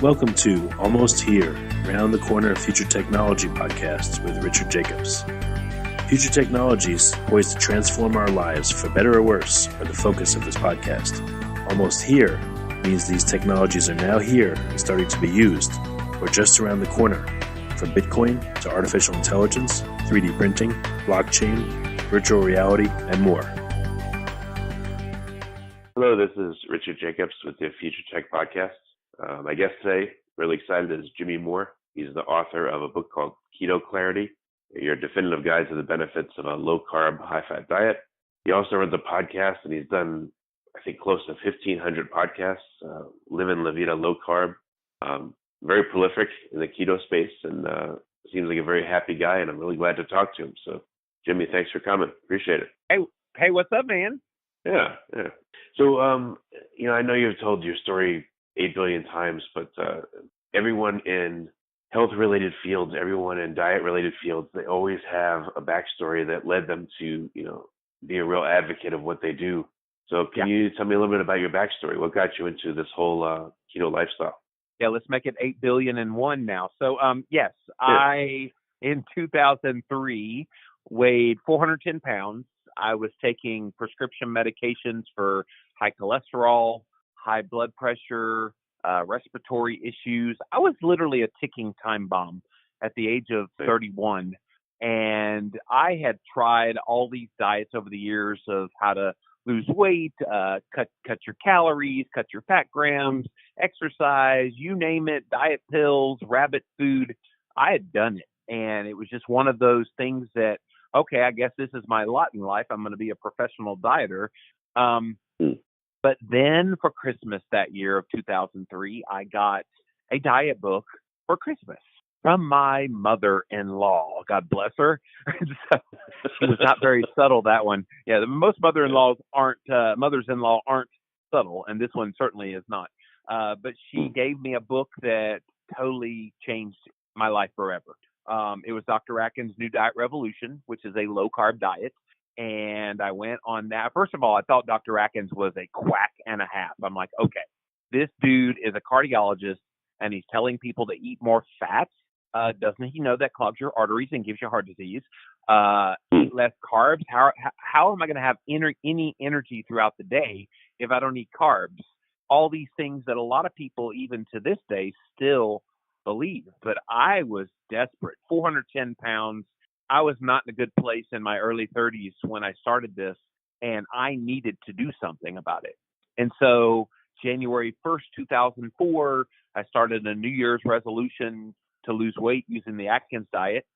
Welcome to Almost Here, Round the Corner Future Technology podcast with Richard Jacobs. Future technologies poised to transform our lives for better or worse are the focus of this podcast. Almost here means these technologies are now here and starting to be used, or just around the corner, from Bitcoin to artificial intelligence, 3D printing, blockchain, virtual reality, and more. Hello, this is Richard Jacobs with the Future Tech Podcast. My guest today, really excited, is Jimmy Moore. He's the author of a book called Keto Clarity, your definitive guide to the benefits of a low-carb, high-fat diet. He also runs a podcast, and he's done, I think, close to 1,500 podcasts, Livin La Vida Low-Carb. Very prolific in the keto space, and seems like a very happy guy, and I'm really glad to talk to him. So, Jimmy, thanks for coming. Appreciate it. Hey, what's up, man? Yeah. So, I know you've told your story 8 billion times, but everyone in health-related fields, everyone in diet-related fields, they always have a backstory that led them to, be a real advocate of what they do. So can you tell me a little bit about your backstory? What got you into this whole keto lifestyle? Yeah, let's make it 8 billion and one now. So, yes, I, in 2003, weighed 410 pounds. I was taking prescription medications for high cholesterol, high blood pressure, respiratory issues. I was literally a ticking time bomb at the age of 31. And I had tried all these diets over the years of how to lose weight, cut your calories, cut your fat grams, exercise, you name it, diet pills, rabbit food. I had done it. And it was just one of those things that, okay, I guess this is my lot in life. I'm going to be a professional dieter. But then for Christmas that year of 2003, I got a diet book for Christmas from my mother-in-law. God bless her. So she was not very subtle, that one. Yeah, most mothers-in-law aren't subtle, and this one certainly is not. But she gave me a book that totally changed my life forever. It was Dr. Atkins' New Diet Revolution, which is a low-carb diet. And I went on that. First of all, I thought Dr. Atkins was a quack and a half. I'm like, okay, this dude is a cardiologist, and he's telling people to eat more fats. Doesn't he know that clogs your arteries and gives you heart disease? Eat less carbs. How am I going to have any energy throughout the day if I don't eat carbs? All these things that a lot of people, even to this day, still believe. But I was desperate. 410 pounds. I was not in a good place in my early 30s when I started this, and I needed to do something about it. And so January 1st, 2004, I started a New Year's resolution to lose weight using the Atkins diet.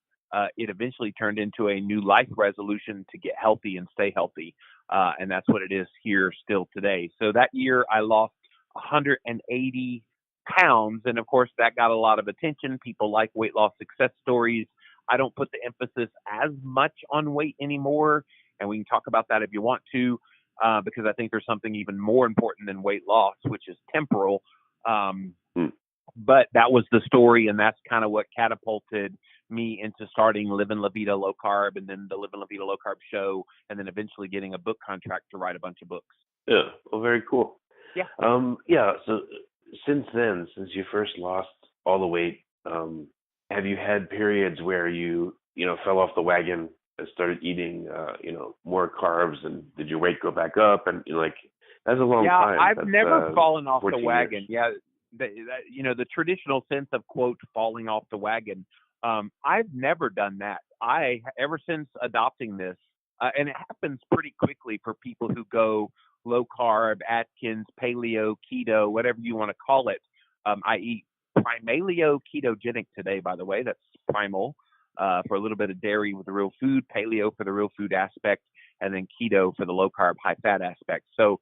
It eventually turned into a new life resolution to get healthy and stay healthy. And that's what it is here still today. So that year I lost 180 pounds. And of course that got a lot of attention. People like weight loss success stories. I don't put the emphasis as much on weight anymore. And we can talk about that if you want to, because I think there's something even more important than weight loss, which is temporal. But that was the story, and that's kind of what catapulted me into starting Livin La Vida Low-Carb, and then the Livin La Vida Low-Carb show, and then eventually getting a book contract to write a bunch of books. Yeah, well, very cool. Yeah. So since then, since you first lost all the weight, have you had periods where you fell off the wagon and started eating, more carbs, and did your weight go back up? And that's a long time. Yeah, I've never fallen off the 14 wagon. years. Yeah, the traditional sense of, quote, falling off the wagon. I've never done that. Ever since adopting this, and it happens pretty quickly for people who go low carb, Atkins, paleo, keto, whatever you want to call it. I eat primaleo ketogenic today, by the way. That's primal for a little bit of dairy with the real food, paleo for the real food aspect, and then keto for the low carb, high fat aspect. So,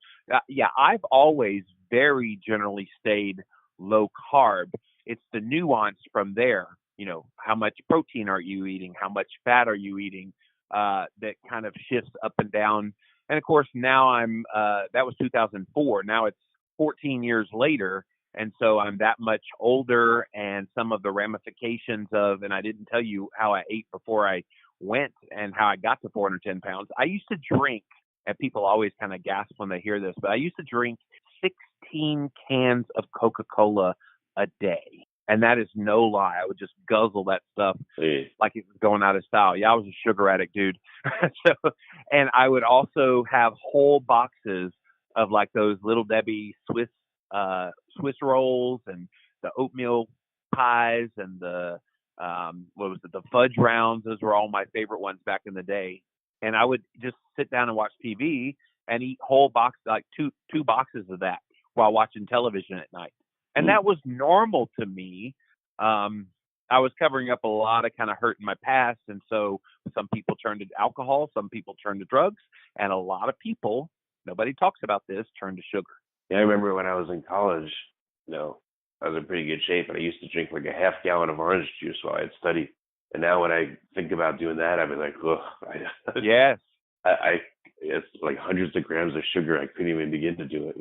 I've always very generally stayed low carb. It's the nuance from there. How much protein are you eating? How much fat are you eating? That kind of shifts up and down. And of course, now that was 2004. Now it's 14 years later. And so I'm that much older, and some of the ramifications of, and I didn't tell you how I ate before I went and how I got to 410 pounds. I used to drink, and people always kind of gasp when they hear this, but I used to drink 16 cans of Coca-Cola a day. And that is no lie. I would just guzzle that stuff like it was going out of style. Yeah, I was a sugar addict, dude. And I would also have whole boxes of like those Little Debbie Swiss rolls and the oatmeal pies and the the fudge rounds. Those were all my favorite ones back in the day. And I would just sit down and watch TV and eat whole box, like two boxes of that while watching television at night. And that was normal to me. I was covering up a lot of kind of hurt in my past. And so some people turned to alcohol, some people turned to drugs, and a lot of people, nobody talks about this, turned to sugar. Yeah, I remember when I was in college, I was in pretty good shape, and I used to drink like a half gallon of orange juice while I'd study. And now when I think about doing that, I'd be like, ugh. Yes. It's like hundreds of grams of sugar. I couldn't even begin to do it.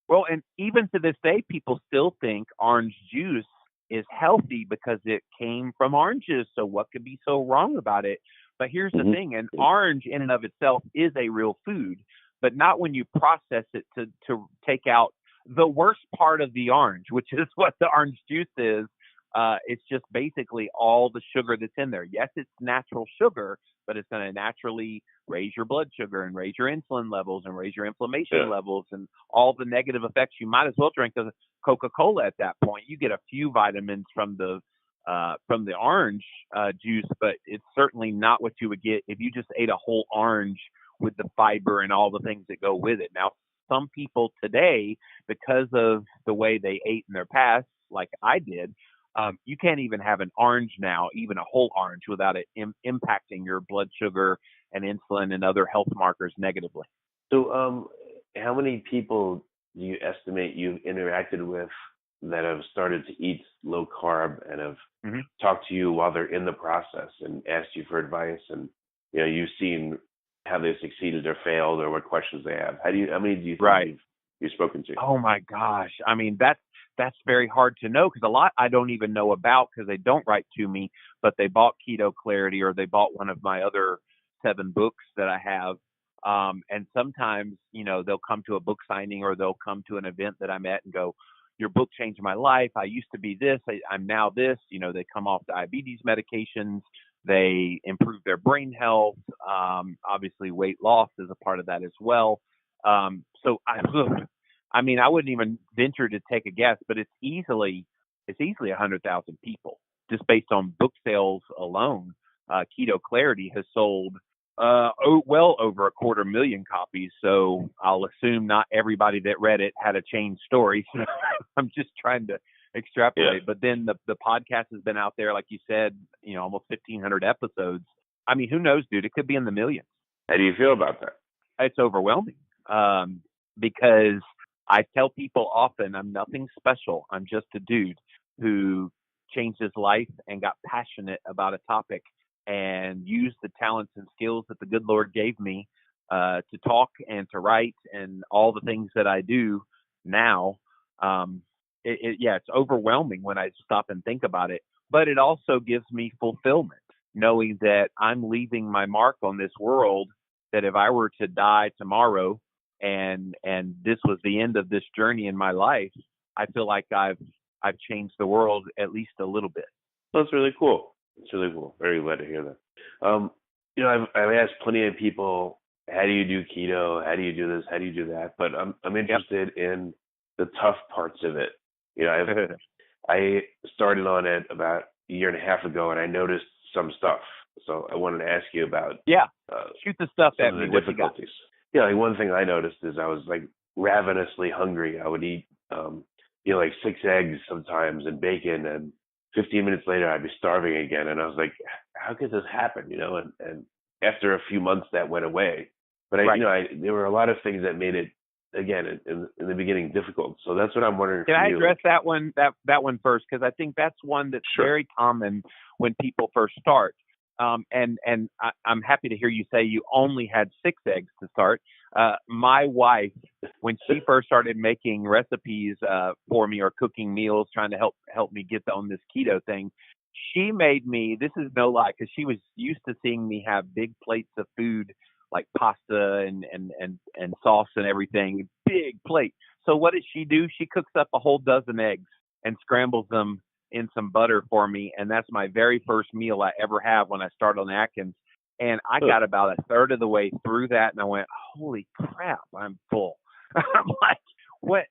Well, and even to this day, people still think orange juice is healthy because it came from oranges. So what could be so wrong about it? But here's the thing, an orange in and of itself is a real food, but not when you process it to take out the worst part of the orange, which is what the orange juice is. It's just basically all the sugar that's in there. Yes, it's natural sugar, but it's going to naturally raise your blood sugar and raise your insulin levels and raise your inflammation levels and all the negative effects. You might as well drink a Coca-Cola at that point. You get a few vitamins from the orange juice, but it's certainly not what you would get if you just ate a whole orange with the fiber and all the things that go with it. Now, some people today, because of the way they ate in their past, like I did, you can't even have an orange now, even a whole orange, without it impacting your blood sugar and insulin and other health markers negatively. So how many people do you estimate you've interacted with that have started to eat low carb and have talked to you while they're in the process and asked you for advice, and you've seen how they succeeded or failed or what questions they have? How many do you think you've spoken to? Oh my gosh. I mean, that's very hard to know, because a lot I don't even know about because they don't write to me, but they bought Keto Clarity or they bought one of my other 7 books that I have. And sometimes, they'll come to a book signing or they'll come to an event that I'm at and go, your book changed my life. I used to be this. I'm now this. They come off diabetes medications. They improve their brain health. Obviously, weight loss is a part of that as well. So I wouldn't even venture to take a guess, but it's easily 100,000 people just based on book sales alone. Keto Clarity has sold well over 250,000 copies. So I'll assume not everybody that read it had a changed story. So I'm just trying to extrapolate. But then the podcast has been out there, like you said, almost 1,500 episodes. I mean, who knows, dude? It could be in the millions. How do you feel about that? It's overwhelming because I tell people often I'm nothing special. I'm just a dude who changed his life and got passionate about a topic and used the talents and skills that the good Lord gave me to talk and to write and all the things that I do now. It's overwhelming when I stop and think about it, but it also gives me fulfillment knowing that I'm leaving my mark on this world, that if I were to die tomorrow and this was the end of this journey in my life, I feel like I've changed the world at least a little bit. That's really cool. It's really cool. Very glad to hear that. I've asked plenty of people, how do you do keto? How do you do this? How do you do that? But I'm interested in the tough parts of it. I started on it about a year and a half ago, and I noticed some stuff. So I wanted to ask you about shoot the stuff at me. The difficulties. Like one thing I noticed is I was like ravenously hungry. I would eat like 6 eggs sometimes and bacon, and 15 minutes later I'd be starving again. And I was like, how could this happen? And after a few months that went away. But there were a lot of things that made it, again, in the beginning, difficult. So that's what I'm wondering. Can I address that one first? Because I think that's one that's very common when people first start. And I'm happy to hear you say you only had 6 eggs to start. My wife, when she first started making recipes for me or cooking meals, trying to help me get on this keto thing, she made me, this is no lie, because she was used to seeing me have big plates of food like pasta and sauce and everything, big plate. So what does she do? She cooks up a whole dozen eggs and scrambles them in some butter for me. And that's my very first meal I ever have when I started on Atkins. And I got about a third of the way through that, and I went, holy crap, I'm full. I'm like, what?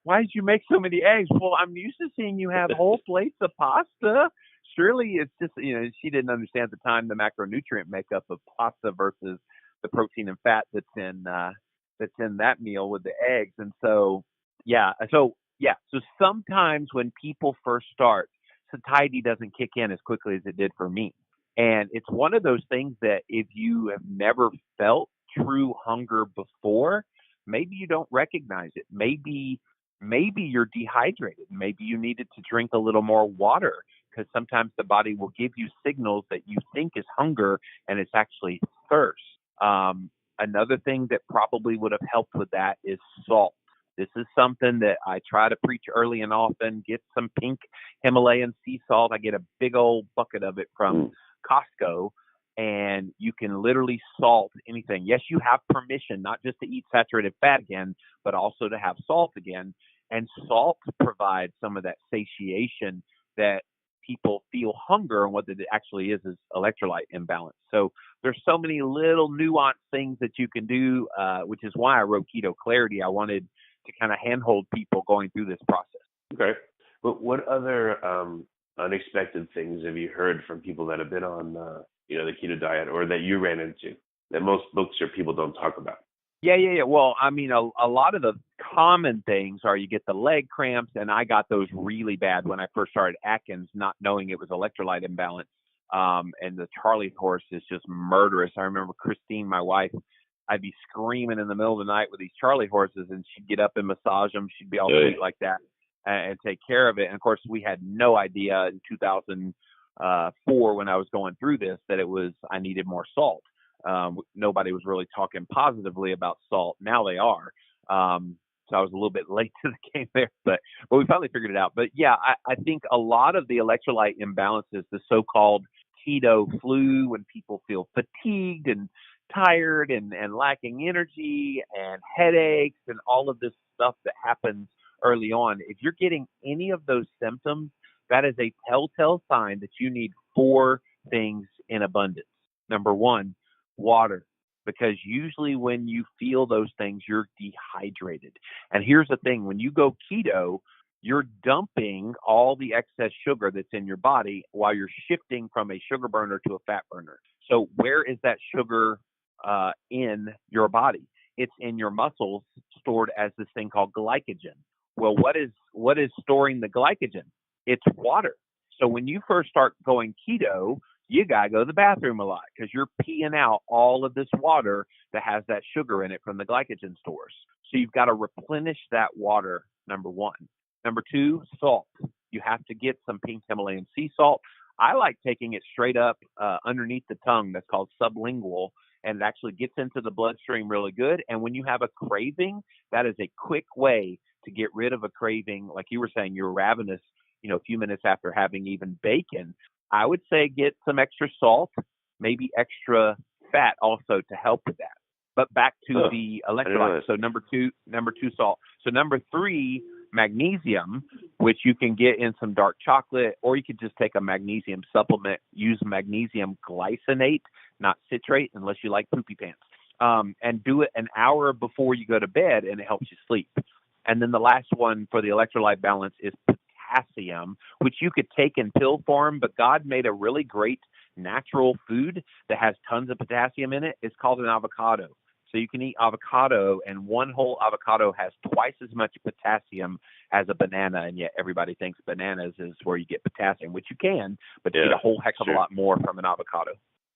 Why did you make so many eggs? Well, I'm used to seeing you have whole plates of pasta. Surely it's just, she didn't understand at the time the macronutrient makeup of pasta versus the protein and fat that's in that meal with the eggs. And so sometimes when people first start, satiety doesn't kick in as quickly as it did for me. And it's one of those things that if you have never felt true hunger before, maybe you don't recognize it. Maybe you're dehydrated. Maybe you needed to drink a little more water, because sometimes the body will give you signals that you think is hunger and it's actually thirst. Another thing that probably would have helped with that is salt. This is something that I try to preach early and often. Get some pink Himalayan sea salt. I get a big old bucket of it from Costco, and you can literally salt anything. Yes, you have permission not just to eat saturated fat again, but also to have salt again. And salt provides some of that satiation that people feel hunger, and what it actually is electrolyte imbalance. So there's so many little nuanced things that you can do, which is why I wrote Keto Clarity. I wanted to kind of handhold people going through this process. Okay. But what other unexpected things have you heard from people that have been on, the keto diet, or that you ran into that most books or people don't talk about? Yeah. Well, I mean, a lot of the common things are you get the leg cramps, and I got those really bad when I first started Atkins, not knowing it was electrolyte imbalance. And the Charlie horse is just murderous. I remember Christine, my wife, I'd be screaming in the middle of the night with these Charlie horses, and she'd get up and massage them. She'd be all sweet like that and take care of it. And of course, we had no idea in 2004 when I was going through this that I needed more salt. Nobody was really talking positively about salt. Now they are. So I was a little bit late to the game there, but we finally figured it out. But yeah, I think a lot of the electrolyte imbalances, the so-called keto flu, when people feel fatigued and tired and lacking energy and headaches and all of this stuff that happens early on, if you're getting any of those symptoms, that is a telltale sign that you need 4 things in abundance. Number 1, water, because usually when you feel those things, you're dehydrated. And here's the thing, when you go keto, you're dumping all the excess sugar that's in your body while you're shifting from a sugar burner to a fat burner. So where is that sugar in your body? It's in your muscles, stored as this thing called glycogen. Well, what is storing the glycogen? It's water. So when you first start going keto, you got to go to the bathroom a lot because you're peeing out all of this water that has that sugar in it from the glycogen stores. So you've got to replenish that water, number 1. Number 2, salt. You have to get some pink Himalayan sea salt. I like taking it straight up underneath the tongue. That's called sublingual, and it actually gets into the bloodstream really good. And when you have a craving, that is a quick way to get rid of a craving. Like you were saying, you're ravenous, a few minutes after having even bacon. I would say get some extra salt, maybe extra fat also to help with that. But back to the electrolytes. So number two, salt. So number 3, magnesium, which you can get in some dark chocolate, or you could just take a magnesium supplement. Use magnesium glycinate, not citrate, unless you like poopy pants. And do it an hour before you go to bed, and it helps you sleep. And then the last one for the electrolyte balance is potassium, which you could take in pill form, but God made a really great natural food that has tons of potassium in it. It's called an avocado. So you can eat avocado, and one whole avocado has twice as much potassium as a banana, and yet everybody thinks bananas is where you get potassium, which you can, but you get a whole heck of a lot more from an avocado.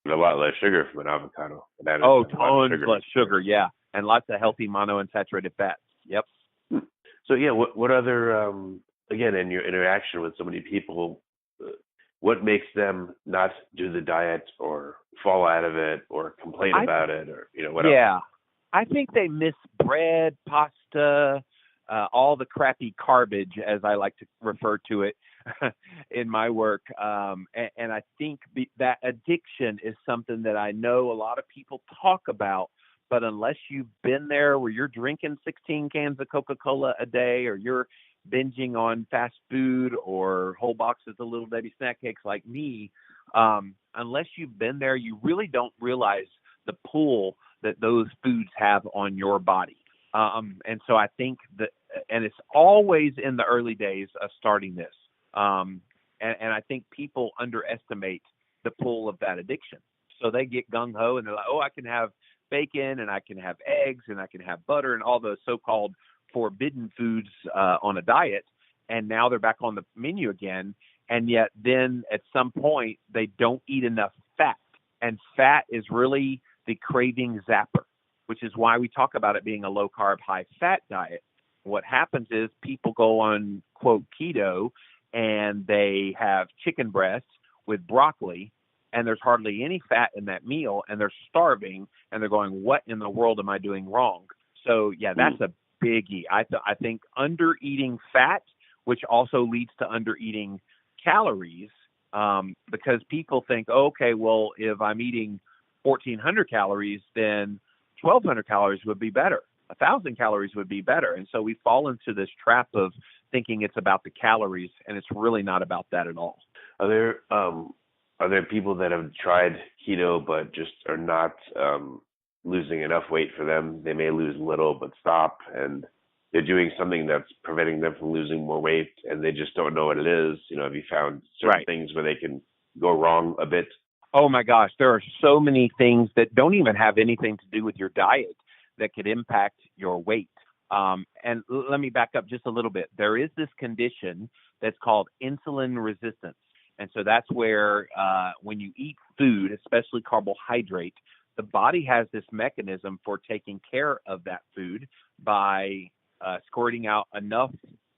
And a lot less sugar from an avocado. Tons less sugar, yeah, and lots of healthy monounsaturated fats. Yep. So yeah, what other again, in your interaction with so many people, what makes them not do the diet or fall out of it or complain about it, or what else? Yeah, I think they miss bread, pasta, all the crappy garbage, as I like to refer to it in my work. And I think that addiction is something that I know a lot of people talk about, but unless you've been there where you're drinking 16 cans of Coca-Cola a day, or you're binging on fast food or whole boxes of Little Debbie snack cakes like me, unless you've been there, you really don't realize the pull that those foods have on your body. And so I think that, and it's always in the early days of starting this. And I think people underestimate the pull of that addiction. So they get gung-ho and they're like, oh, I can have bacon and I can have eggs and I can have butter and all those so-called forbidden foods on a diet. And now they're back on the menu again. And yet then at some point they don't eat enough fat. And fat is really the craving zapper, which is why we talk about it being a low-carb, high-fat diet. What happens is people go on, quote, keto, and they have chicken breasts with broccoli, and there's hardly any fat in that meal, and they're starving, and they're going, what in the world am I doing wrong? So, yeah, that's a biggie. I think under-eating fat, which also leads to under-eating calories, because people think, oh, okay, well, if I'm eating 1,400 calories, then 1,200 calories would be better. 1,000 calories would be better. And so we fall into this trap of thinking it's about the calories, and it's really not about that at all. Are there people that have tried keto but just are not losing enough weight for them? They may lose a little but stop, and they're doing something that's preventing them from losing more weight, and they just don't know what it is. Have you found certain things where they can go wrong a bit? Oh my gosh, there are so many things that don't even have anything to do with your diet that could impact your weight. And let me back up just a little bit. There is this condition that's called insulin resistance. And so that's where when you eat food, especially carbohydrate, the body has this mechanism for taking care of that food by squirting out enough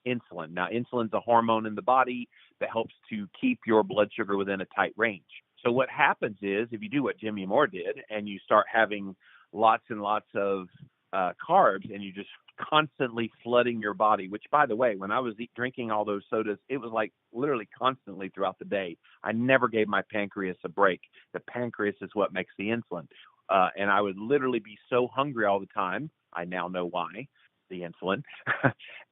insulin. Now, insulin's a hormone in the body that helps to keep your blood sugar within a tight range. So what happens is if you do what Jimmy Moore did and you start having lots and lots of carbs and you just constantly flooding your body, which, by the way, when I was drinking all those sodas, it was like literally constantly throughout the day. I never gave my pancreas a break. The pancreas is what makes the insulin. And I would literally be so hungry all the time. I now know why, the insulin.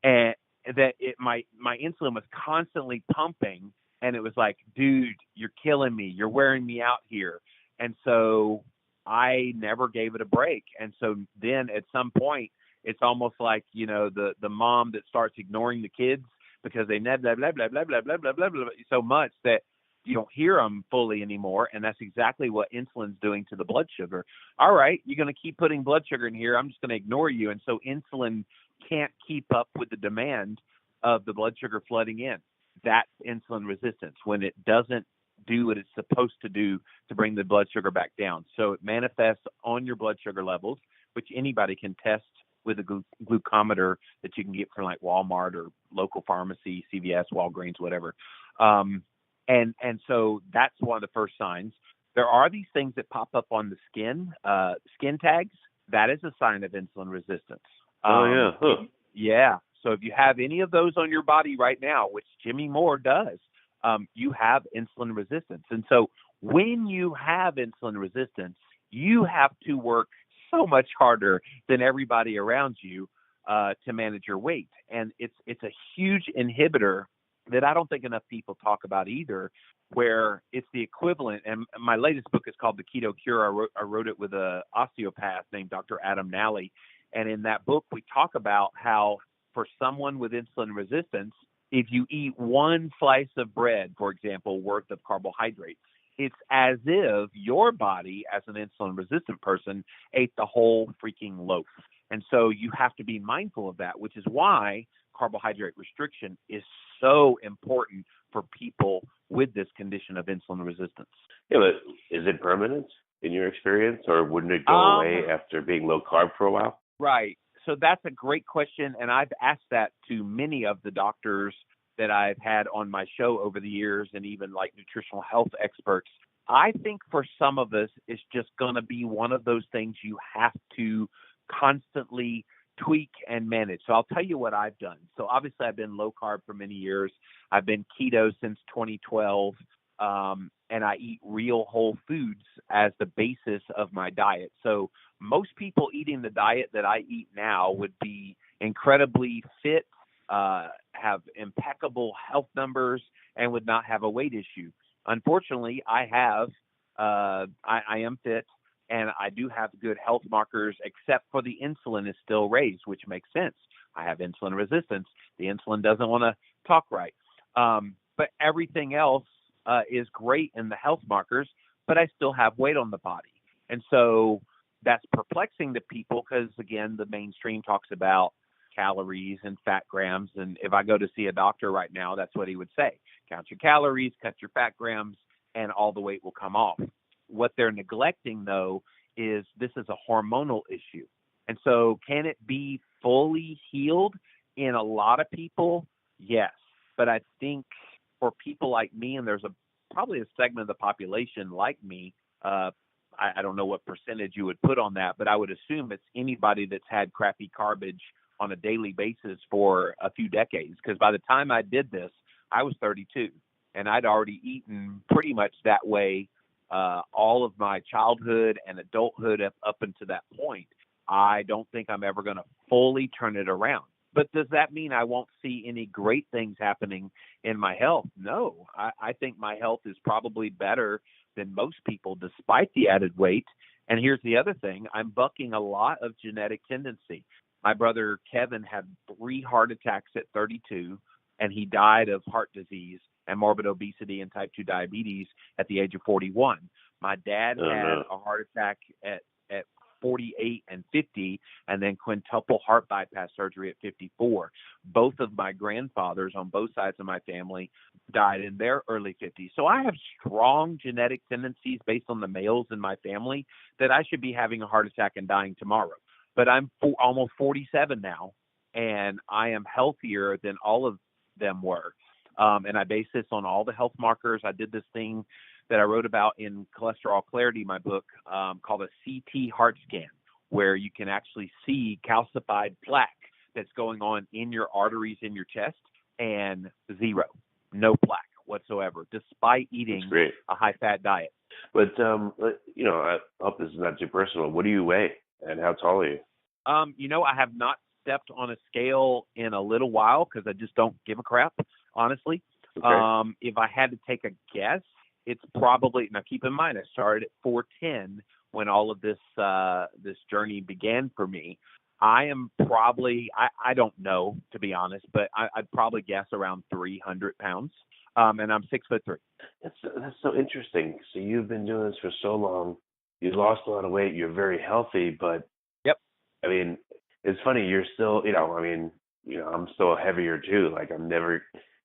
And that my insulin was constantly pumping. And it was like, dude, you're killing me. You're wearing me out here. And so I never gave it a break. And so then at some point, it's almost like, the mom that starts ignoring the kids because they blah, blah, blah, blah, blah, blah, blah, blah, blah, blah, so much that you don't hear them fully anymore. And that's exactly what insulin's doing to the blood sugar. All right, you're going to keep putting blood sugar in here. I'm just going to ignore you. And so insulin can't keep up with the demand of the blood sugar flooding in. That's insulin resistance, when it doesn't do what it's supposed to do to bring the blood sugar back down. So it manifests on your blood sugar levels, which anybody can test with a glucometer that you can get from like Walmart or local pharmacy, CVS, Walgreens, whatever. And so that's one of the first signs. There are these things that pop up on the skin tags. That is a sign of insulin resistance. Yeah. So if you have any of those on your body right now, which Jimmy Moore does, you have insulin resistance. And so when you have insulin resistance, you have to work so much harder than everybody around you to manage your weight. And it's a huge inhibitor that I don't think enough people talk about either, where it's the equivalent. And my latest book is called The Keto Cure. I wrote it with an osteopath named Dr. Adam Nally. And in that book, we talk about how for someone with insulin resistance, if you eat one slice of bread, for example, worth of carbohydrates, it's as if your body, as an insulin-resistant person, ate the whole freaking loaf. And so you have to be mindful of that, which is why carbohydrate restriction is so important for people with this condition of insulin resistance. Yeah, but is it permanent in your experience, or wouldn't it go away after being low-carb for a while? Right. So that's a great question, and I've asked that to many of the doctors that I've had on my show over the years, and even like nutritional health experts. I think for some of us, it's just going to be one of those things you have to constantly tweak and manage. So I'll tell you what I've done. So obviously I've been low carb for many years. I've been keto since 2012, and I eat real whole foods as the basis of my diet. So most people eating the diet that I eat now would be incredibly fit, have impeccable health numbers, and would not have a weight issue. Unfortunately, I am fit, and I do have good health markers, except for the insulin is still raised, which makes sense. I have insulin resistance. The insulin doesn't want to talk right. But everything else is great in the health markers, but I still have weight on the body. And so that's perplexing to people because, again, the mainstream talks about calories and fat grams. And if I go to see a doctor right now, that's what he would say. Count your calories, cut your fat grams, and all the weight will come off. What they're neglecting, though, is this is a hormonal issue. And so can it be fully healed in a lot of people? Yes. But I think for people like me, and there's probably a segment of the population like me, I don't know what percentage you would put on that, but I would assume it's anybody that's had crappy garbage on a daily basis for a few decades. Because by the time I did this, I was 32, and I'd already eaten pretty much that way all of my childhood and adulthood up until that point. I don't think I'm ever going to fully turn it around. But does that mean I won't see any great things happening in my health? No, I think my health is probably better than most people despite the added weight. And here's the other thing. I'm bucking a lot of genetic tendency. My brother Kevin had 3 heart attacks at 32, and he died of heart disease and morbid obesity and type 2 diabetes at the age of 41. My dad had a heart attack at 48 and 50, and then quintuple heart bypass surgery at 54. Both of my grandfathers on both sides of my family died in their early 50s. So I have strong genetic tendencies based on the males in my family that I should be having a heart attack and dying tomorrow. But I'm almost 47 now, and I am healthier than all of them were. And I base this on all the health markers. I did this thing that I wrote about in Cholesterol Clarity, my book, called a CT heart scan, where you can actually see calcified plaque that's going on in your arteries in your chest, and zero, no plaque whatsoever, despite eating a high-fat diet. But, I hope this is not too personal. What do you weigh, and how tall are you? I have not stepped on a scale in a little while because I just don't give a crap, honestly. Okay. If I had to take a guess, it's probably, now keep in mind, I started at 410 when all of this journey began for me. I am probably, I don't know, to be honest, but I'd probably guess around 300 pounds. And I'm 6'3". That's so interesting. So you've been doing this for so long. You lost a lot of weight. You're very healthy, but yep. I mean, it's funny. You're still, I'm still heavier too. Like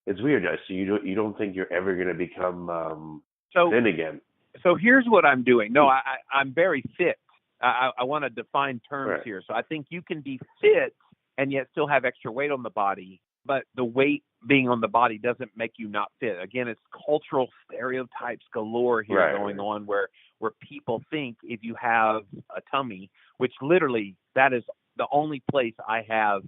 it's weird. So you don't think you're ever going to become thin again? So here's what I'm doing. No, I'm very fit. I want to define terms here. So I think you can be fit and yet still have extra weight on the body, but the weight being on the body doesn't make you not fit. Again, it's cultural stereotypes galore here going on where people think if you have a tummy, which literally that is the only place I have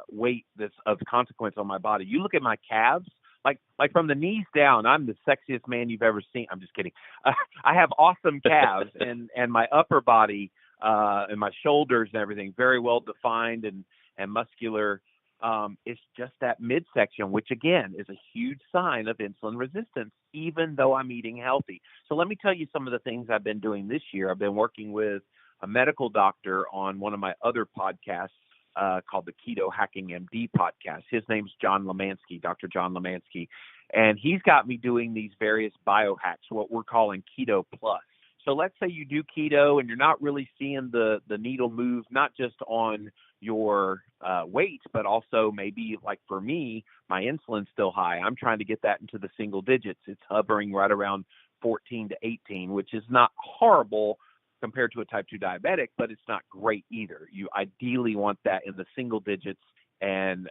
weight that's of consequence on my body. You look at my calves, like from the knees down, I'm the sexiest man you've ever seen. I'm just kidding. I have awesome calves and my upper body and my shoulders and everything very well defined and muscular. It's just that midsection, which again is a huge sign of insulin resistance, even though I'm eating healthy. So let me tell you some of the things I've been doing this year. I've been working with a medical doctor on one of my other podcasts called the Keto Hacking MD podcast. His name's John Lemansky, Dr. John Lemansky. And he's got me doing these various biohacks, what we're calling Keto Plus. So let's say you do keto and you're not really seeing the needle move, not just on your weight, but also maybe like for me, my insulin's still high. I'm trying to get that into the single digits. It's hovering right around 14 to 18, which is not horrible compared to a type 2 diabetic, but it's not great either. You ideally want that in the single digits and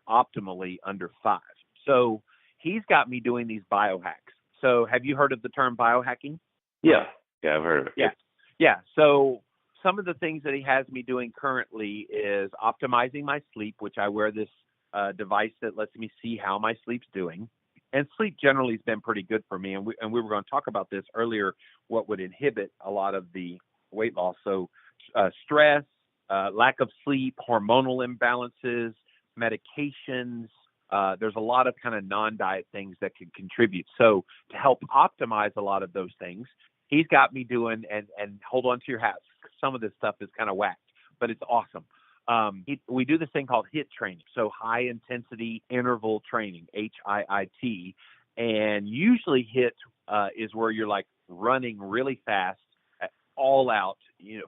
optimally under 5. So he's got me doing these biohacks. So have you heard of the term biohacking? Yeah, I've heard of it. Yeah. So some of the things that he has me doing currently is optimizing my sleep, which I wear this device that lets me see how my sleep's doing. And sleep generally has been pretty good for me. And we were going to talk about this earlier, what would inhibit a lot of the weight loss. So stress, lack of sleep, hormonal imbalances, medications. There's a lot of kind of non-diet things that can contribute. So to help optimize a lot of those things, he's got me doing, and hold on to your hats, some of this stuff is kind of whacked, but it's awesome. We do this thing called Hiit training, so high intensity interval training, HIIT, and usually Hiit is where you're like running really fast, all out,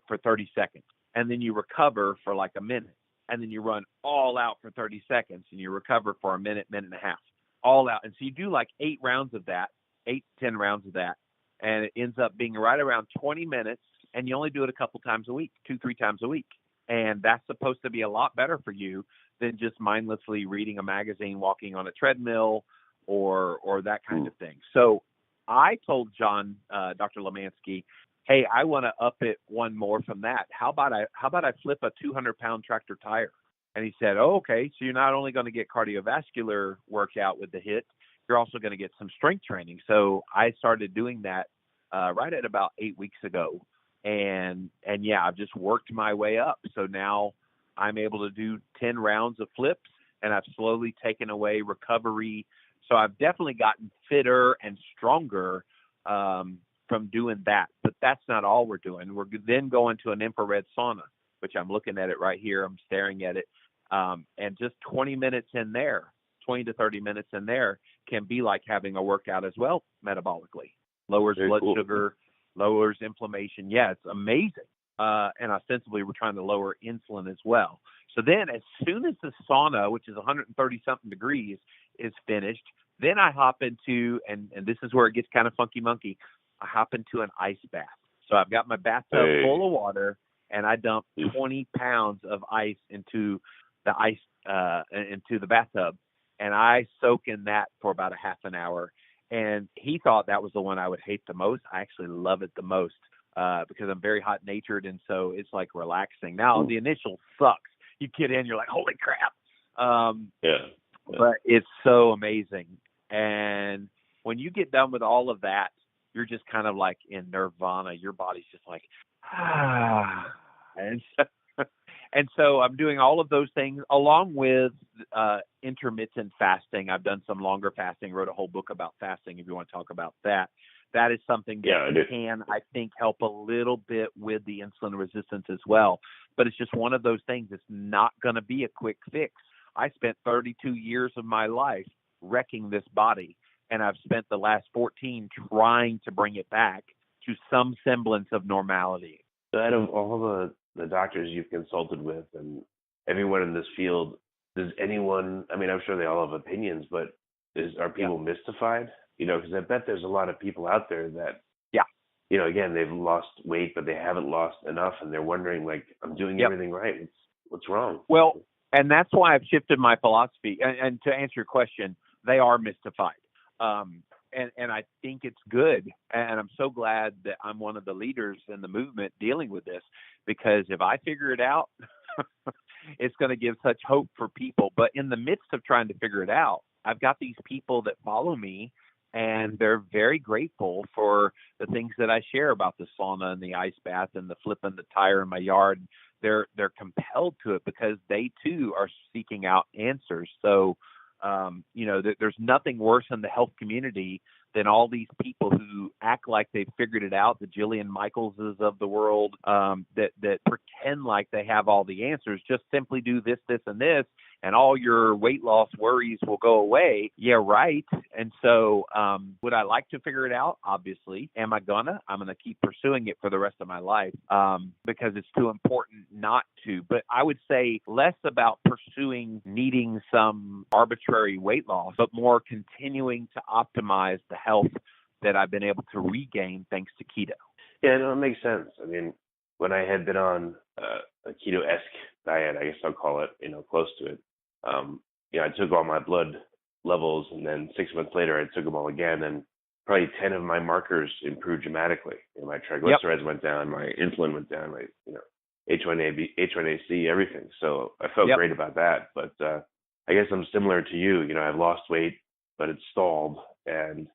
for 30 seconds, and then you recover for like a minute, and then you run all out for 30 seconds, and you recover for a minute, minute and a half, all out. And so you do like 8 rounds of that, 8 to 10 rounds of that, and it ends up being right around 20 minutes, and you only do it a couple times a week, 2-3 times a week. And that's supposed to be a lot better for you than just mindlessly reading a magazine, walking on a treadmill, or that kind of thing. So I told John, Dr. Lemansky, hey, I want to up it one more from that. How about I flip a 200-pound tractor tire? And he said, oh, okay. So you're not only going to get cardiovascular workout with the Hiit, you're also going to get some strength training. So I started doing that right at about 8 weeks ago. And yeah, I've just worked my way up. So now I'm able to do 10 rounds of flips, and I've slowly taken away recovery. So I've definitely gotten fitter and stronger from doing that. But that's not all we're doing. We're then going to an infrared sauna, which I'm looking at it right here. I'm staring at it. And just 20 minutes in there, 20 to 30 minutes in there can be like having a workout as well metabolically. Lowers blood sugar, lowers inflammation. Yeah, it's amazing. And ostensibly, we're trying to lower insulin as well. So then as soon as the sauna, which is 130-something degrees, is finished, then I hop into, and this is where it gets kind of funky monkey, I hop into an ice bath. So I've got my bathtub full of water, and I dump 20 pounds of ice into the bathtub, and I soak in that for about a half an hour. And he thought that was the one I would hate the most. I actually love it the most because I'm very hot-natured, and so it's like relaxing. Now, the initial sucks. You get in, you're like, holy crap. But it's so amazing. And when you get done with all of that, you're just kind of like in nirvana. Your body's just like, ah. And so I'm doing all of those things along with intermittent fasting. I've done some longer fasting, wrote a whole book about fasting if you want to talk about that. That is something that can, I think, help a little bit with the insulin resistance as well. But it's just one of those things. It's not going to be a quick fix. I spent 32 years of my life wrecking this body, and I've spent the last 14 trying to bring it back to some semblance of normality. So out of all the doctors you've consulted with and everyone in this field, does anyone, I mean, I'm sure they all have opinions, but are people mystified? Because I bet there's a lot of people out there that, again, they've lost weight, but they haven't lost enough, and they're wondering, like, I'm doing everything right. What's wrong? Well, and that's why I've shifted my philosophy. And to answer your question, they are mystified. And I think it's good. And I'm so glad that I'm one of the leaders in the movement dealing with this, because if I figure it out, it's going to give such hope for people. But in the midst of trying to figure it out, I've got these people that follow me, and they're very grateful for the things that I share about the sauna and the ice bath and the flipping the tire in my yard. They're compelled to it because they too are seeking out answers. So, there's nothing worse in the health community than all these people who act like they've figured it out, the Jillian Michaelses of the world, that pretend like they have all the answers. Just simply do this, this, and this, and all your weight loss worries will go away. Yeah, right. And so would I like to figure it out? Obviously. Am I gonna? I'm going to keep pursuing it for the rest of my life because it's too important not to. But I would say less about pursuing needing some arbitrary weight loss, but more continuing to optimize the health that I've been able to regain thanks to keto. Yeah, no, it makes sense. I mean, when I had been on a keto-esque diet, I guess I'll call it, close to it, I took all my blood levels, and then 6 months later, I took them all again, and probably 10 of my markers improved dramatically. My triglycerides went down, my insulin went down, my H1AC, everything. So I felt great about that. But I guess I'm similar to you. I've lost weight, but it's stalled, and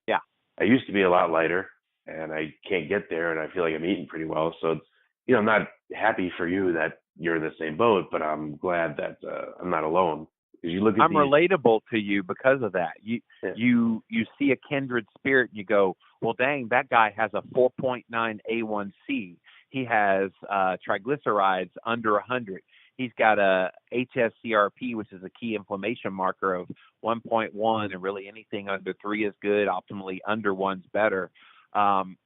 I used to be a lot lighter, and I can't get there, and I feel like I'm eating pretty well. So it's, I'm not happy for you that you're in the same boat, but I'm glad that I'm not alone. Because you look at I'm relatable to you because of that. You see a kindred spirit and you go, well, dang, that guy has a 4.9 A1C. He has triglycerides under 100. He's got a HSCRP, which is a key inflammation marker of 1.1, and really anything under 3 is good. Optimally, under 1's better.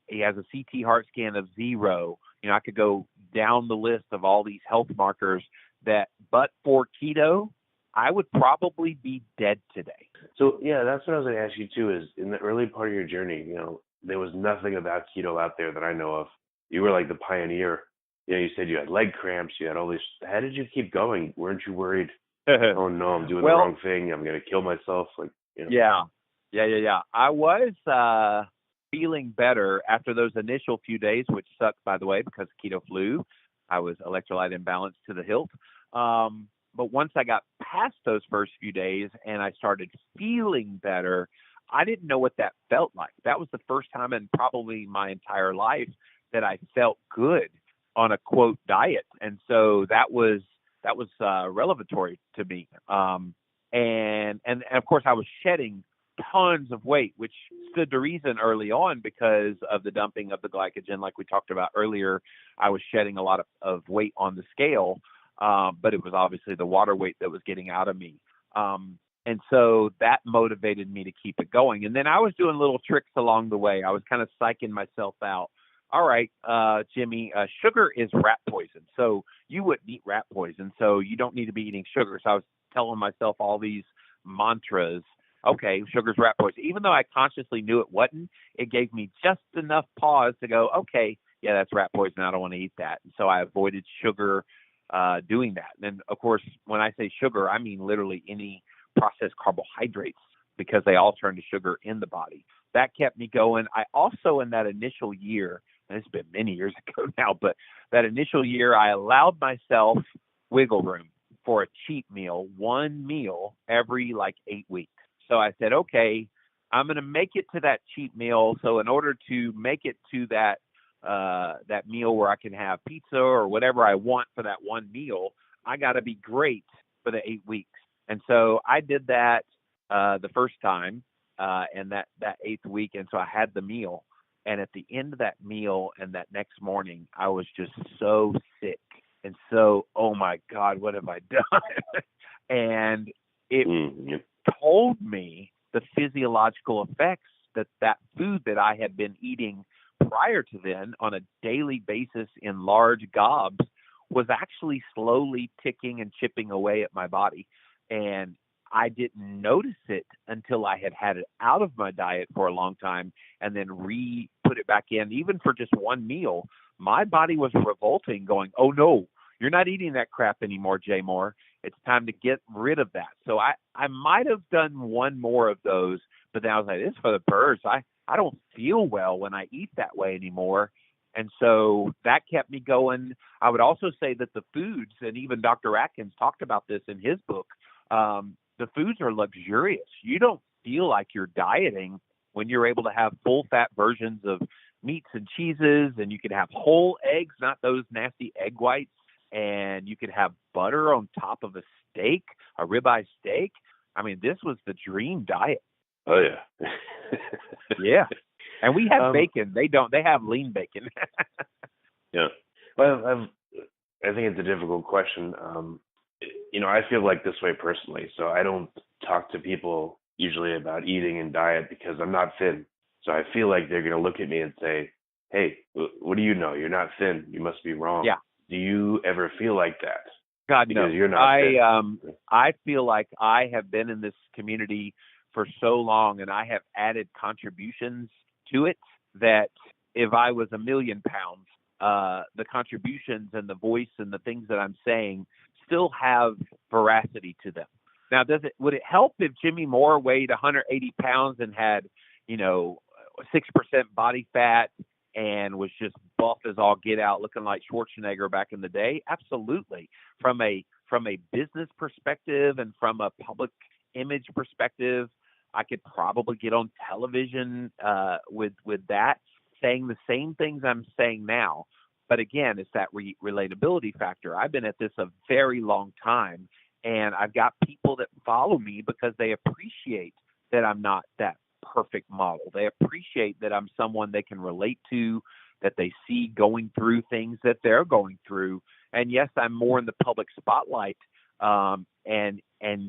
He has a CT heart scan of 0. You know, I could go down the list of all these health markers that, but for keto, I would probably be dead today. So, yeah, that's what I was going to ask you, too, is in the early part of your journey, you know, there was nothing about keto out there that I know of. You were like the pioneer. You know, you said you had leg cramps, you had all these. How did you keep going? Weren't you worried? Oh, no, I'm doing the wrong thing. I'm going to kill myself. Like, you know. Yeah. I was feeling better after those initial few days, which sucked, by the way, because Keto Flu. I was electrolyte imbalanced to the hilt. But once I got past those first few days and I started feeling better, I didn't know what that felt like. That was the first time in probably my entire life that I felt good on a quote diet. And so that was revelatory to me. And of course I was shedding tons of weight, which stood to reason early on because of the dumping of the glycogen. Like we talked about earlier, I was shedding a lot of weight on the scale. But it was obviously the water weight that was getting out of me. And so that motivated me to keep it going. And then I was doing little tricks along the way. I was kind of psyching myself out. All right, Jimmy, sugar is rat poison. So you wouldn't eat rat poison. So you don't need to be eating sugar. So I was telling myself all these mantras. Okay, sugar's rat poison. Even though I consciously knew it wasn't, it gave me just enough pause to go, okay, yeah, that's rat poison. I don't want to eat that. And so I avoided sugar doing that. And of course, when I say sugar, I mean literally any processed carbohydrates, because they all turn to sugar in the body. That kept me going. I also, in that initial year, and it's been many years ago now, but that initial year, I allowed myself wiggle room for a cheat meal, one meal every like 8 weeks. So I said, okay, I'm going to make it to that cheat meal. So in order to make it to that meal where I can have pizza or whatever I want for that one meal, I got to be great for the 8 weeks. And so I did that the first time and that 8th week. And so I had the meal. And at the end of that meal and that next morning, I was just so sick. And so, oh my God, what have I done? And it told me the physiological effects that food that I had been eating prior to then on a daily basis in large gobs was actually slowly ticking and chipping away at my body. And I didn't notice it until I had it out of my diet for a long time and then put it back in, even for just one meal. My body was revolting, going, oh no, you're not eating that crap anymore, Jay Moore. It's time to get rid of that. So I might have done one more of those, but then I was like, this is for the birds. I don't feel well when I eat that way anymore. And so that kept me going. I would also say that the foods, and even Dr. Atkins talked about this in his book, the foods are luxurious. You don't feel like you're dieting when you're able to have full fat versions of meats and cheeses, and you can have whole eggs, not those nasty egg whites, and you could have butter on top of a steak, a ribeye steak. I mean, this was the dream diet. Oh, yeah. Yeah. And we have bacon. They don't. They have lean bacon. Yeah. Well, I think it's a difficult question. You know, I feel like this way personally. So I don't talk to people usually about eating and diet because I'm not thin. So I feel like they're going to look at me and say, hey, what do you know? You're not thin. You must be wrong. Yeah. Do you ever feel like that? God, because no. You're not thin. I feel like I have been in this community for so long, and I have added contributions to it that if I was 1 million pounds, the contributions and the voice and the things that I'm saying still have veracity to them. Now, would it help if Jimmy Moore weighed 180 pounds and had, 6% body fat and was just buff as all get out, looking like Schwarzenegger back in the day? Absolutely. From a business perspective and from a public image perspective, I could probably get on television with that, saying the same things I'm saying now. But again, it's that relatability factor. I've been at this a very long time, And I've got people that follow me because they appreciate that I'm not that perfect model. They appreciate that I'm someone they can relate to, that they see going through things that they're going through. And yes, I'm more in the public spotlight. And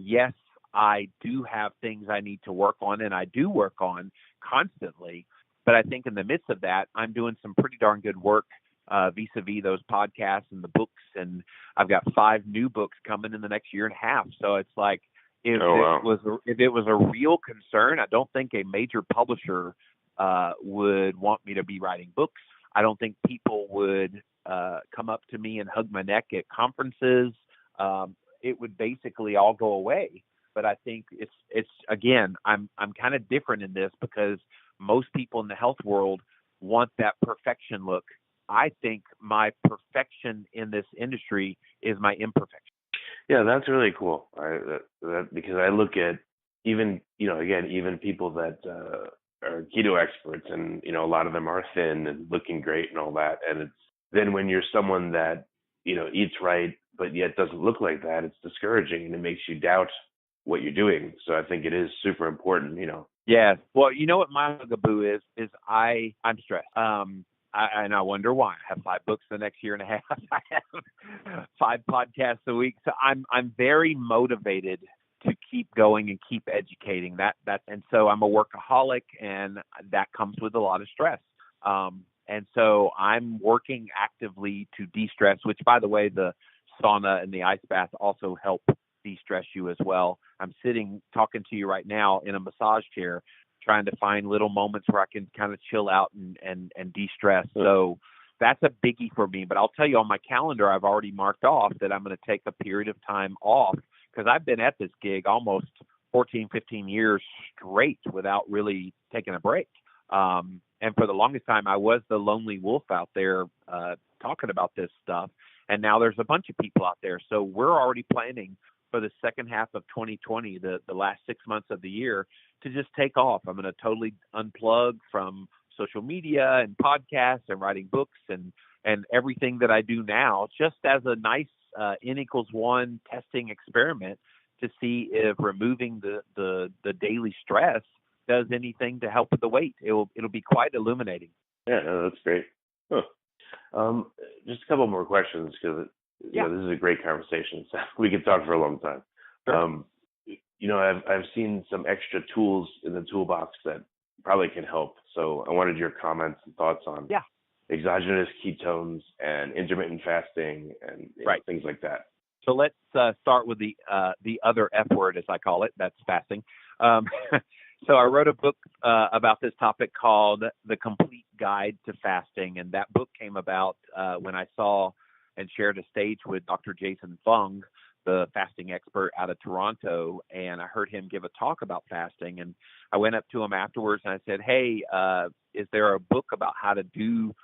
yes, I do have things I need to work on, and I do work on constantly. But I think in the midst of that, I'm doing some pretty darn good work vis-a-vis those podcasts and the books. And I've got 5 new books coming in the next year and a half. So it's like, if it was a real concern, I don't think a major publisher would want me to be writing books. I don't think people would come up to me and hug my neck at conferences. It would basically all go away. But I think it's again, I'm kind of different in this because most people in the health world want that perfection look. I think my perfection in this industry is my imperfection. Yeah, that's really cool. Because I look at even people that are keto experts, and a lot of them are thin and looking great and all that. And it's then when you're someone that eats right but yet doesn't look like that, it's discouraging and it makes you doubt what you're doing. So I think it is super important. Yeah. Well, you know what my bugaboo is I'm stressed. And I wonder why. I have 5 books the next year and a half. I have 5 podcasts a week. So I'm very motivated to keep going and keep educating. And so I'm a workaholic, and that comes with a lot of stress. And so I'm working actively to de-stress, which, by the way, the sauna and the ice bath also help de-stress you as well. I'm sitting talking to you right now in a massage chair, trying to find little moments where I can kind of chill out and de-stress. So that's a biggie for me. But I'll tell you, on my calendar, I've already marked off that I'm going to take a period of time off, because I've been at this gig almost 14, 15 years straight without really taking a break. And for the longest time, I was the lonely wolf out there talking about this stuff. And now there's a bunch of people out there. So we're already planning for the second half of 2020, the last 6 months of the year, to just take off. I'm going to totally unplug from social media and podcasts and writing books and everything that I do now, just as a nice N=1 testing experiment to see if removing the daily stress does anything to help with the weight. It'll be quite illuminating. Yeah, no, that's great. Huh. Just a couple more questions, because this is a great conversation. So we could talk for a long time. Sure. I've seen some extra tools in the toolbox that probably can help. So I wanted your comments and thoughts on exogenous ketones and intermittent fasting and things like that. So let's start with the other F word, as I call it. That's fasting. So I wrote a book about this topic called The Complete Guide to Fasting. And that book came about when I saw and shared a stage with Dr. Jason Fung, the fasting expert out of Toronto. And I heard him give a talk about fasting. And I went up to him afterwards and I said, hey, is there a book about how to do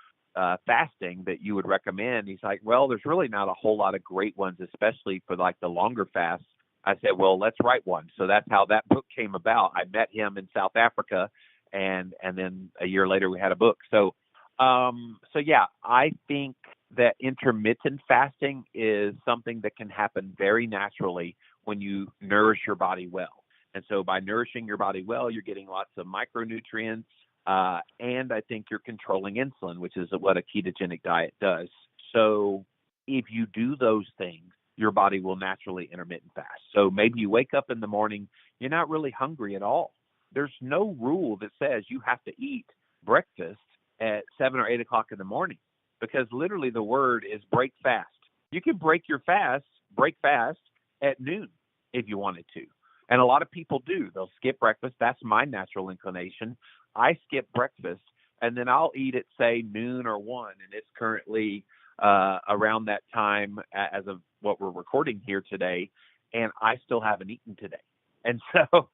fasting that you would recommend? He's like, well, there's really not a whole lot of great ones, especially for like the longer fasts. I said, well, let's write one. So that's how that book came about. I met him in South Africa, and then a year later we had a book. So I think that intermittent fasting is something that can happen very naturally when you nourish your body well. And so by nourishing your body well, you're getting lots of micronutrients, and I think you're controlling insulin, which is what a ketogenic diet does. So if you do those things, your body will naturally intermittent fast. So maybe you wake up in the morning, you're not really hungry at all. There's no rule that says you have to eat breakfast at 7 or 8 o'clock in the morning, because literally the word is break fast. You can break fast at noon if you wanted to. And a lot of people do. They'll skip breakfast. That's my natural inclination. I skip breakfast, and then I'll eat at, say, noon or 1, and it's currently around that time as of what we're recording here today, and I still haven't eaten today. And so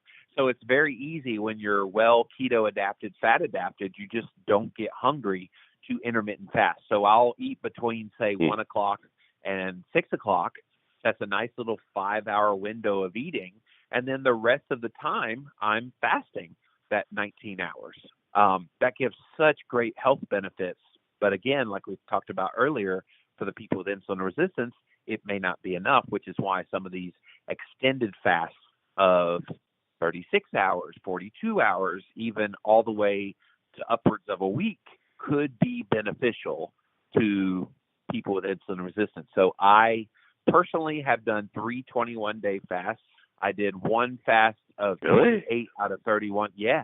it's very easy when you're well keto adapted, fat adapted, you just don't get hungry to intermittent fast. So I'll eat between, say, 1 o'clock and 6 o'clock. That's a nice little 5-hour window of eating. And then the rest of the time I'm fasting that 19 hours. That gives such great health benefits. But again, like we talked about earlier, for the people with insulin resistance, it may not be enough, which is why some of these extended fasts of 36 hours, 42 hours, even all the way to upwards of a week could be beneficial to people with insulin resistance. So I personally have done 3 21-day fasts. I did one fast of 8 out of 31. Yeah,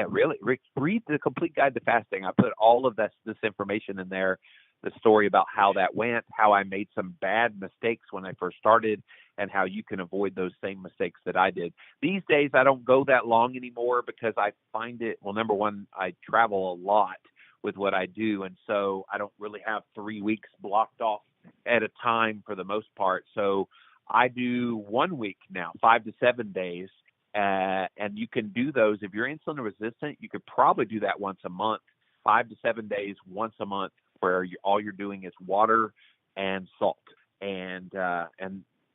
really. Read the Complete Guide to Fasting. I put all of this information in there, the story about how that went, how I made some bad mistakes when I first started, and how you can avoid those same mistakes that I did. These days, I don't go that long anymore because I find it, well, number one, I travel a lot with what I do, and so I don't really have 3 weeks blocked off at a time for the most part. So I do 1 week now, 5 to 7 days, and you can do those. If you're insulin resistant, you could probably do that once a month, 5 to 7 days, once a month, where all you're doing is water and salt, and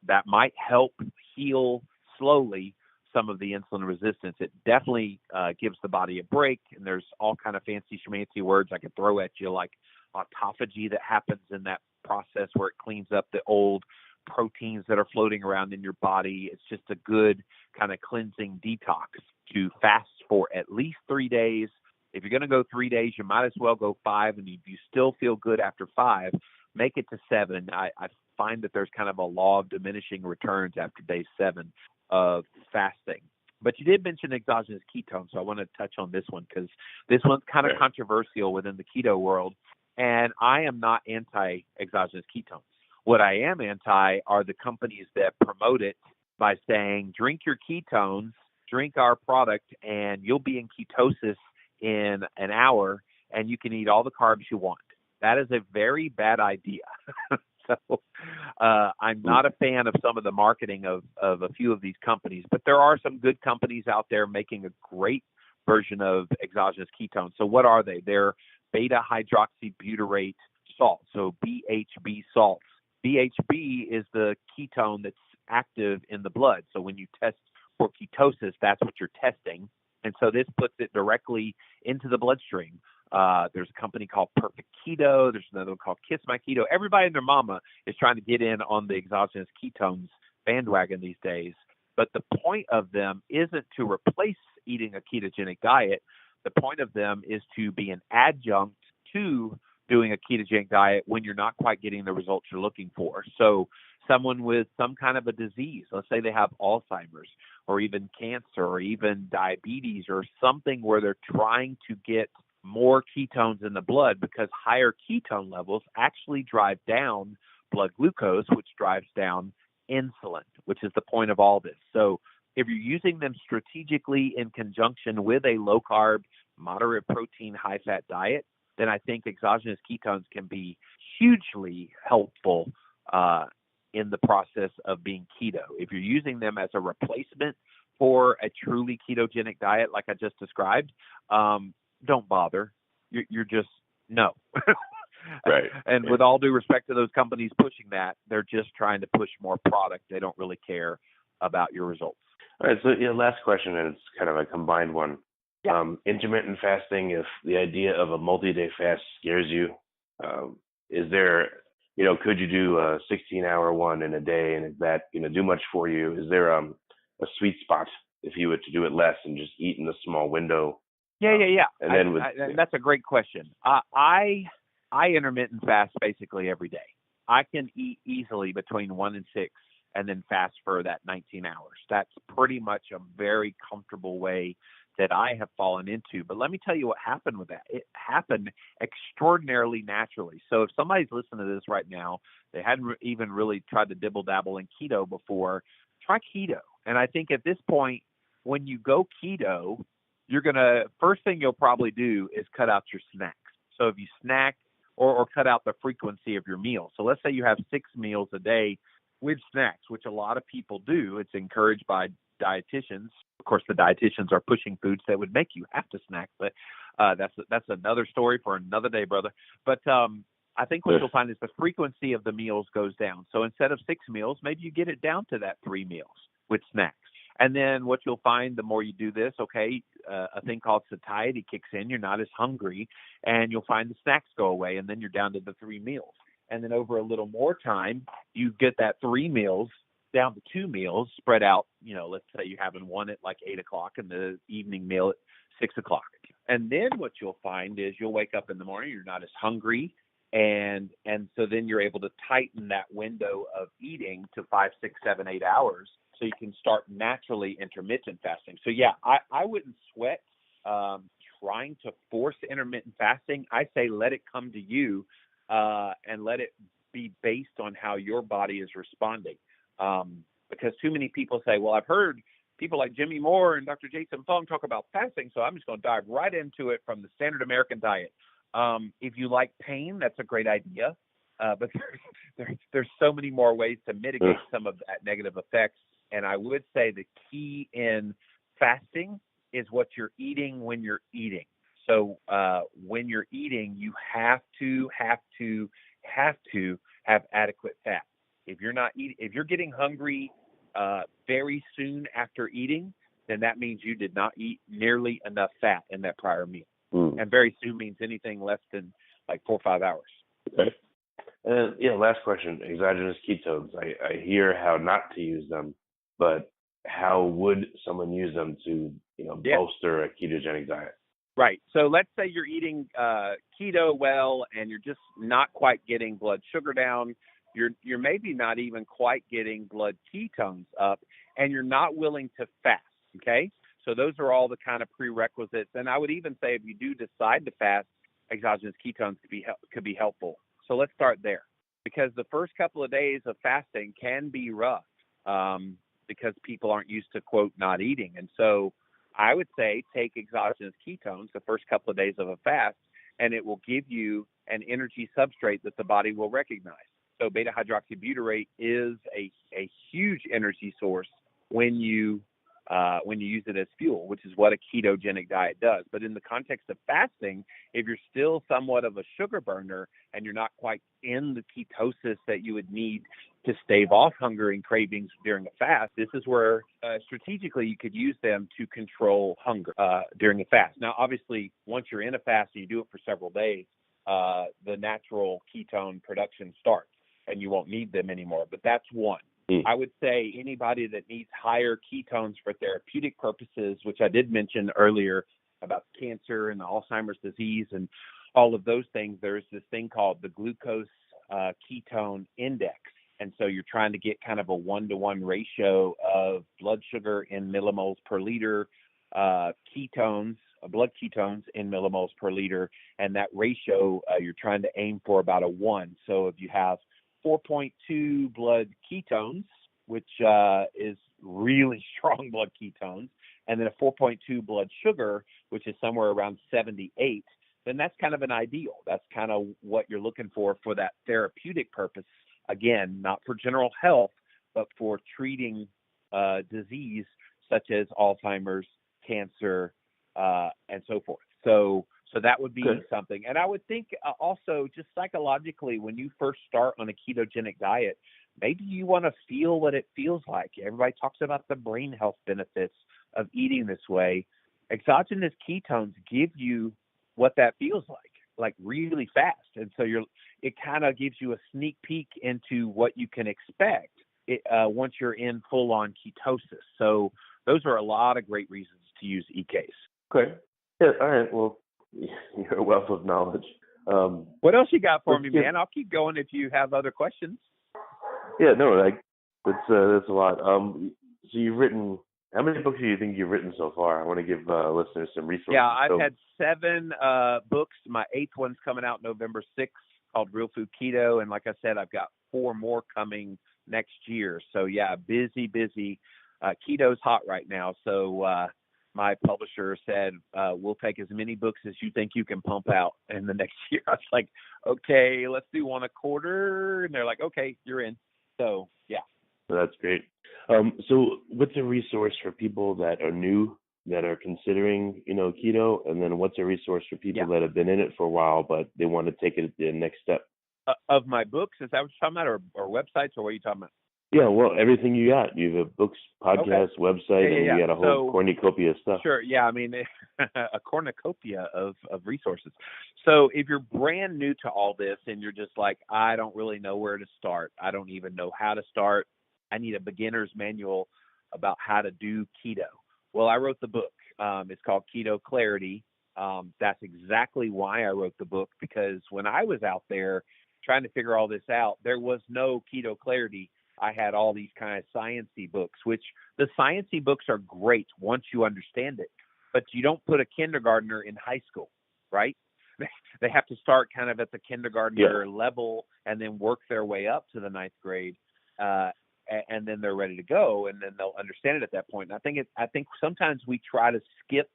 that might help heal slowly some of the insulin resistance. It definitely gives the body a break, and there's all kind of fancy schmancy words I could throw at you, like autophagy that happens in that process where it cleans up the old proteins that are floating around in your body. It's just a good kind of cleansing detox to fast for at least 3 days. If you're going to go 3 days, you might as well go 5. And if you still feel good after 5, make it to 7. I find that there's kind of a law of diminishing returns after day 7 of fasting. But you did mention exogenous ketones, so I want to touch on this one because this one's kind of controversial within the keto world. And I am not anti-exogenous ketones. What I am anti are the companies that promote it by saying, drink your ketones, drink our product, and you'll be in ketosis in an hour, and you can eat all the carbs you want. That is a very bad idea. So I'm not a fan of some of the marketing of a few of these companies, but there are some good companies out there making a great version of exogenous ketones. So what are they? They're beta hydroxybutyrate salts, so BHB salts. BHB is the ketone that's active in the blood. So when you test for ketosis, that's what you're testing. And so this puts it directly into the bloodstream. There's a company called Perfect Keto. There's another one called Kiss My Keto. Everybody and their mama is trying to get in on the exogenous ketones bandwagon these days. But the point of them isn't to replace eating a ketogenic diet. The point of them is to be an adjunct to doing a ketogenic diet when you're not quite getting the results you're looking for. So someone with some kind of a disease, let's say they have Alzheimer's or even cancer or even diabetes or something where they're trying to get more ketones in the blood, because higher ketone levels actually drive down blood glucose, which drives down insulin, which is the point of all this. So if you're using them strategically in conjunction with a low-carb, moderate protein, high-fat diet, then I think exogenous ketones can be hugely helpful in the process of being keto. If you're using them as a replacement for a truly ketogenic diet like I just described, don't bother. You're just, no. Right. And with all due respect to those companies pushing that, they're just trying to push more product. They don't really care about your results. All right. So, last question, and it's kind of a combined one. Yeah. Intermittent fasting, if the idea of a multi-day fast scares you, is there, could you do a 16-hour one in a day, and is that, do much for you? Is there a sweet spot if you were to do it less and just eat in a small window? Yeah. And then that's a great question. I intermittent fast basically every day. I can eat easily between 1 and 6 and then fast for that 19 hours. That's pretty much a very comfortable way that I have fallen into. But let me tell you what happened with that. It happened extraordinarily naturally. So if somebody's listening to this right now, they hadn't even really tried to dibble-dabble in keto before, try keto. And I think at this point, when you go keto, first thing you'll probably do is cut out your snacks. So if you snack or cut out the frequency of your meals. So let's say you have 6 meals a day with snacks, which a lot of people do. It's encouraged by dietitians. Of course, the dietitians are pushing foods that would make you have to snack, but that's another story for another day, brother. But I think what you'll find is the frequency of the meals goes down. So instead of 6 meals, maybe you get it down to that 3 meals with snacks. And then what you'll find, the more you do this, a thing called satiety kicks in. You're not as hungry, and you'll find the snacks go away, and then you're down to the 3 meals. And then over a little more time, you get that 3 meals down to 2 meals spread out. Let's say you're having one at like 8 o'clock and the evening meal at 6 o'clock. And then what you'll find is you'll wake up in the morning, you're not as hungry. And so then you're able to tighten that window of eating to 5, 6, 7, 8 hours. So you can start naturally intermittent fasting. So yeah, I wouldn't sweat trying to force intermittent fasting. I say let it come to you and let it be based on how your body is responding. Because too many people say, well, I've heard people like Jimmy Moore and Dr. Jason Fung talk about fasting, so I'm just going to dive right into it from the standard American diet. If you like pain, that's a great idea. But there's so many more ways to mitigate some of that negative effects. And I would say the key in fasting is what you're eating when you're eating. So when you're eating, you have to have adequate fat. If you're getting hungry very soon after eating, then that means you did not eat nearly enough fat in that prior meal. And very soon means anything less than like 4 or 5 hours. Okay. And last question, exogenous ketones. I hear how not to use them, but how would someone use them to, bolster a ketogenic diet? Right. So let's say you're eating keto well, and you're just not quite getting blood sugar down. You're maybe not even quite getting blood ketones up, and you're not willing to fast. Okay. So those are all the kind of prerequisites. And I would even say if you do decide to fast, exogenous ketones could be helpful. So let's start there, because the first couple of days of fasting can be rough because people aren't used to, quote, not eating. And so I would say take exogenous ketones the first couple of days of a fast, and it will give you an energy substrate that the body will recognize. So beta hydroxybutyrate is a huge energy source when you use it as fuel, which is what a ketogenic diet does. But in the context of fasting, if you're still somewhat of a sugar burner and you're not quite in the ketosis that you would need to stave off hunger and cravings during a fast, this is where strategically you could use them to control hunger during a fast. Now, obviously, once you're in a fast and you do it for several days, the natural ketone production starts and you won't need them anymore. But that's one. I would say anybody that needs higher ketones for therapeutic purposes, which I did mention earlier about cancer and the Alzheimer's disease and all of those things, there's this thing called the glucose ketone index. And so you're trying to get kind of a 1-to-1 ratio of blood sugar in millimoles per liter, blood ketones in millimoles per liter. And that ratio, you're trying to aim for about a 1. So if you have 4.2 blood ketones, which is really strong blood ketones, and then a 4.2 blood sugar, which is somewhere around 78, then that's kind of an ideal. That's kind of what you're looking for that therapeutic purpose. Again, not for general health, but for treating disease such as Alzheimer's, cancer, and so forth. So that would be something. And I would think also just psychologically, when you first start on a ketogenic diet, maybe you want to feel what it feels like. Everybody talks about the brain health benefits of eating this way. Exogenous ketones give you what that feels like really fast. And so it kind of gives you a sneak peek into what you can expect once you're in full-on ketosis. So those are a lot of great reasons to use EKs. Okay. Yeah. All right. Well, you're a wealth of knowledge. What else you got for me, man? I'll keep going if you have other questions. Yeah, no, that's a lot. So you've written, how many books do you think you've written so far? I want to give listeners some resources. Yeah, I've had 7 books. My 8th one's coming out November 6th, called Real Food Keto. And like I said, I've got 4 more coming next year. So yeah, busy. Keto's hot right now. So my publisher said, we'll take as many books as you think you can pump out in the next year. I was like, okay, let's do 1 a quarter. And they're like, okay, you're in. So, yeah. That's great. So what's a resource for people that are new, that are considering, keto? And then what's a resource for people that have been in it for a while, but they want to take it the next step? Of my books, is that what you're talking about? Or websites, or what are you talking about? Yeah, well, everything you got. You have a books, podcast, website, and you got a whole cornucopia of stuff. Sure, yeah. I mean, a cornucopia of resources. So if you're brand new to all this and you're just like, I don't really know where to start. I don't even know how to start. I need a beginner's manual about how to do keto. Well, I wrote the book. It's called Keto Clarity. That's exactly why I wrote the book, because when I was out there trying to figure all this out, there was no Keto Clarity. I had all these kind of science-y books, which the science-y books are great once you understand it, but you don't put a kindergartner in high school, right? They have to start kind of at the kindergartner level and then work their way up to the ninth grade, and then they're ready to go, and then they'll understand it at that point. And I think sometimes we try to skip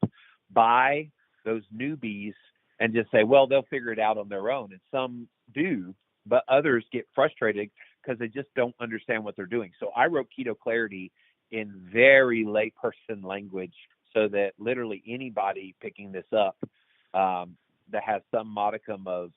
by those newbies and just say, well, they'll figure it out on their own, and some do, but others get frustrated because they just don't understand what they're doing. So I wrote Keto Clarity in very layperson language so that literally anybody picking this up that has some modicum of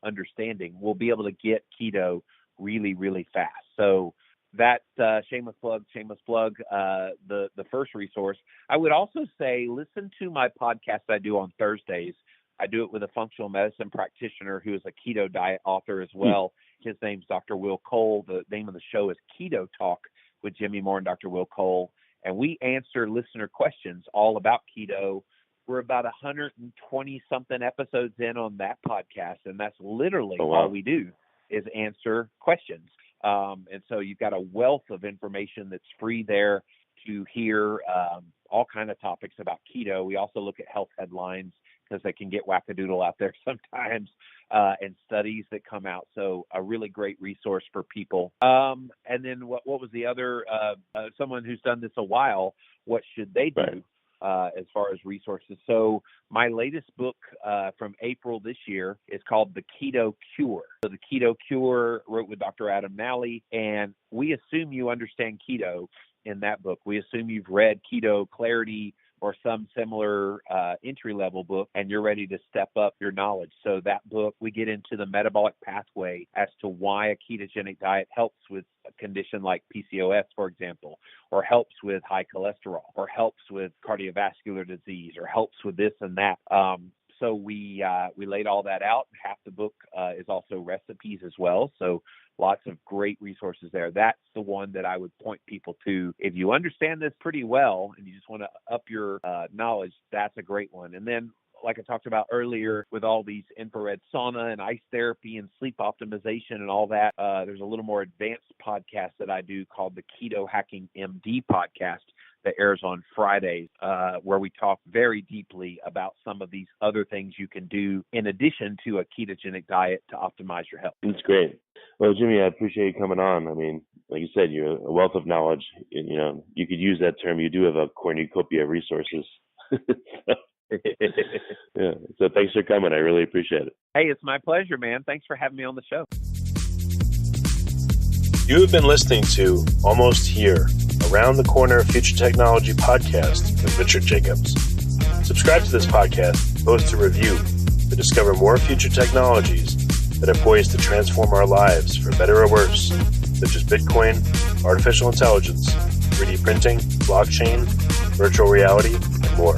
understanding will be able to get keto really, really fast. So that shameless plug, the first resource. I would also say listen to my podcast I do on Thursdays. I do it with a functional medicine practitioner who is a keto diet author as well. His name's Dr. Will Cole. The name of the show is Keto Talk with Jimmy Moore and Dr. Will Cole. And we answer listener questions all about keto. We're about 120-something episodes in on that podcast, and that's literally all we do is answer questions. And so you've got a wealth of information that's free there to hear all kind of topics about keto. We also look at health headlines because they can get wackadoodle out there sometimes, and studies that come out. So a really great resource for people. And then what was the other, someone who's done this a while, what should they do as far as resources? So my latest book from April this year is called The Keto Cure. So The Keto Cure, wrote with Dr. Adam Nally, and we assume you understand keto in that book. We assume you've read Keto Clarity or some similar entry-level book, and you're ready to step up your knowledge. So that book, we get into the metabolic pathway as to why a ketogenic diet helps with a condition like PCOS, for example, or helps with high cholesterol, or helps with cardiovascular disease, or helps with this and that. So we laid all that out. Half the book is also recipes as well. So lots of great resources there. That's the one that I would point people to. If you understand this pretty well and you just want to up your knowledge, that's a great one. And then, like I talked about earlier, with all these infrared sauna and ice therapy and sleep optimization and all that, there's a little more advanced podcast that I do called the Keto Hacking MD podcast that airs on Fridays, where we talk very deeply about some of these other things you can do in addition to a ketogenic diet to optimize your health. That's great. Well, Jimmy, I appreciate you coming on. I mean, like you said, you're a wealth of knowledge. You know, you could use that term. You do have a cornucopia of resources. Yeah. So thanks for coming. I really appreciate it. Hey, it's my pleasure, man. Thanks for having me on the show. You have been listening to Almost Here, Around the Corner Future Technology podcast with Richard Jacobs. Subscribe to this podcast, post a review to discover more future technologies that are poised to transform our lives for better or worse, such as Bitcoin, artificial intelligence, 3D printing, blockchain, virtual reality, and more.